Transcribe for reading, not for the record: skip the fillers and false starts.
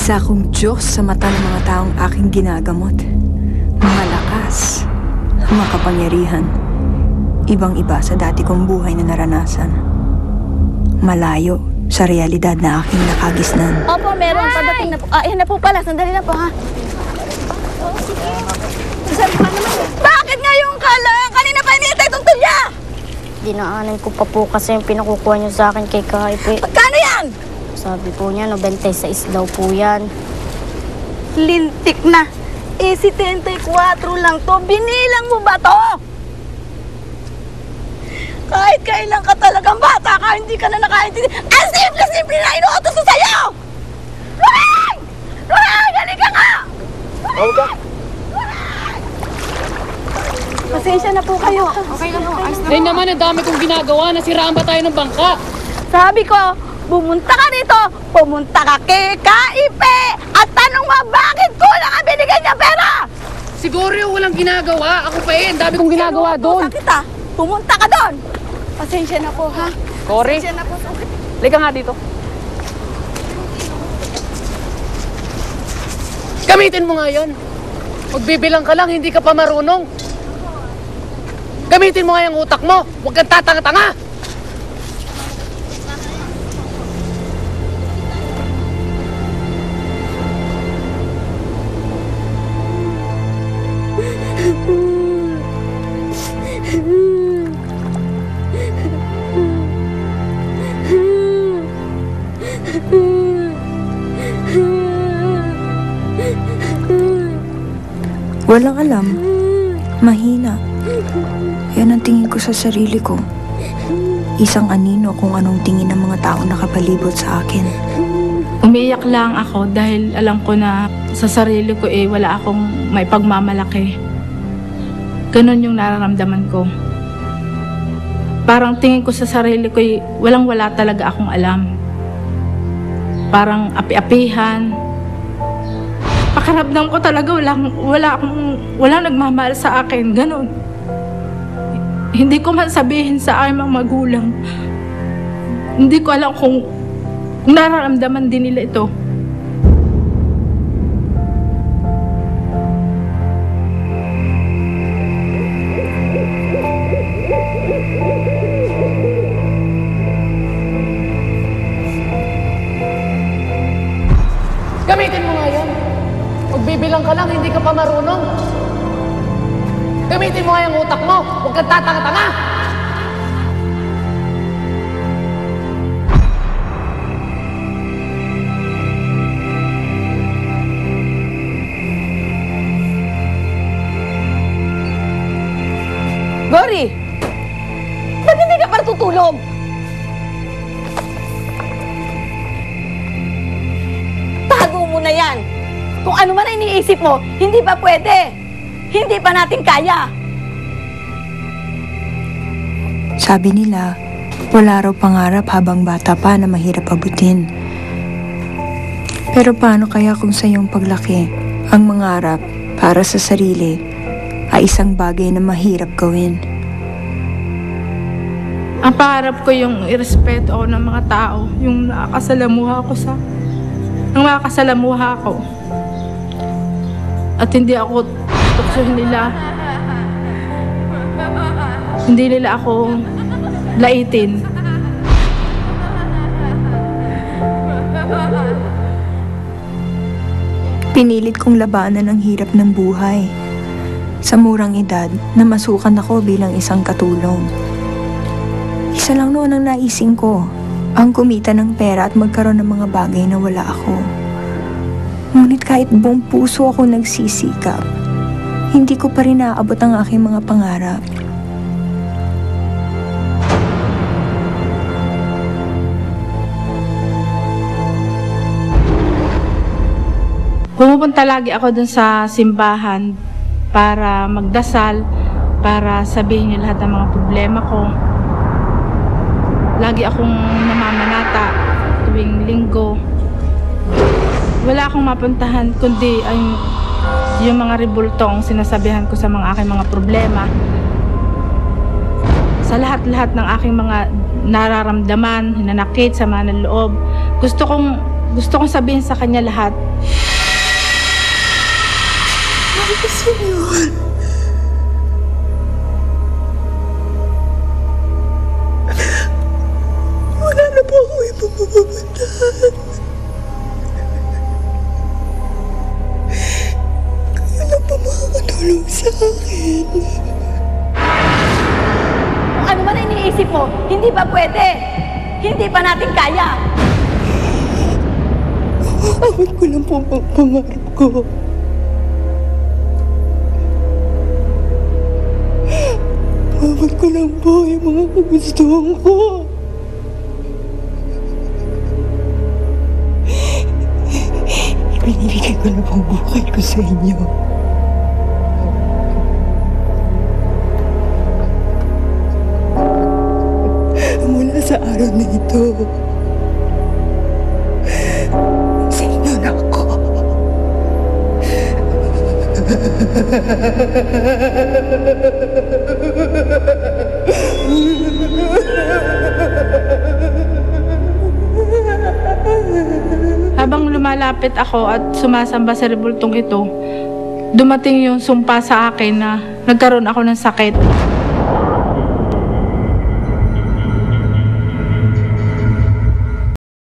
Isa akong Diyos sa mata ng mga taong aking ginagamot. Malakas, makapangyarihan. Ibang-iba sa dati kong buhay na naranasan. Malayo sa realidad na aking nakagisnan. Opo, meron. Padating na po. Ayan na po pala. Sandali na po, ha? Bakit ngayon ka lang? Kanina pa hinihintay itong tulya! Dinaanan ko pa po kasi yung pinakukuha niyo sa akin kay Kaipe. Magkano yan? Sabi po niya, 96 daw po yan. Lintik na. Eh, 74 lang to. Binilang mo ba to? Kahit kailan ka talagang bata ka, hindi ka na nakaintindi. Ang simple-simple na inuutos ko sa'yo! Ruheng! Ruheng! Halika ka! Tawag ka? Pasensya na po kayo. Okay lang po. Dahil naman ang dami kong ginagawa, nasiraan ba tayo ng bangka? Sabi ko, bumunta ka rito, pumunta ka kay Kaipe, at tanong mo bakit kulang ang binigay niya pera! Siguro yung walang ginagawa. Ako pa eh, ang dami kong ginagawa doon. Kinuutosan kita, pumunta ka doon! Pasensya na po, ha? Cory, Pasensya na po. halika nga dito. Gamitin mo nga yun. Magbibilang ka lang, hindi ka pa marunong. Gamitin mo nga yung utak mo. Huwag kang tatanga-tanga. Walang alam. Mahina. Yan ang tingin ko sa sarili ko. Isang anino kung anong tingin ng mga tao nakapalibot sa akin. Umiiyak lang ako dahil alam ko na sa sarili ko wala akong may pagmamalaki. Ganon yung nararamdaman ko. Parang tingin ko sa sarili ko walang-wala talaga akong alam. Parang api-apihan. Pakiramdam ko talaga walang nagmamahal sa akin. Ganon. Hindi ko man sabihin sa aking mga magulang. Hindi ko alam kung nararamdaman din nila ito. Gamitin mo nga yun. Magbibilang ka lang, hindi ka pa marunong. Gamitin mo nga yung utak mo. Huwag kang tatanga-tanga. Gory! Ba't hindi ka pa tutulog? Tago mo na yan! Kung ano man ang iniisip mo, hindi pa pwede! Hindi pa natin kaya! Sabi nila, wala raw pangarap habang bata pa na mahirap abutin. Pero paano kaya kung sa iyong paglaki, ang mangarap para sa sarili ay isang bagay na mahirap gawin? Ang pangarap ko yung irespeto ako ng mga tao, yung nakakasalamuha ko. At hindi ako tuksohin nila. Hindi nila ako laitin. Pinilit kong labanan ang hirap ng buhay. Sa murang edad, namasukan ako bilang isang katulong. Isa lang noon ang naising ko, ang kumita ng pera at magkaroon ng mga bagay na wala ako. Ngunit kahit buong puso ako nagsisikap, hindi ko pa rin naaabot ang aking mga pangarap. Pumupunta lagi ako dun sa simbahan para magdasal, para sabihin niyo lahat ng mga problema ko. Lagi akong namamanata tuwing linggo. Wala akong mapuntahan kundi yung mga rebultong sinasabihan ko sa mga aking mga problema. Sa lahat-lahat ng aking mga nararamdaman, hinanakit, sama ng loob, gusto kong sabihin sa kanya lahat. isip mo, hindi ba pwede? Hindi pa natin kaya. Awit ko lang po ang pangarap ko. Awit ko lang po yung mga kagustuhan ko. Ibinibigay ko na po ang buhay ko sa inyo. Mula sa araw na ito, sa inyo na ako. Habang lumalapit ako at sumasamba sa rebultong ito, dumating yung sumpa sa akin na nagkaroon ako ng sakit.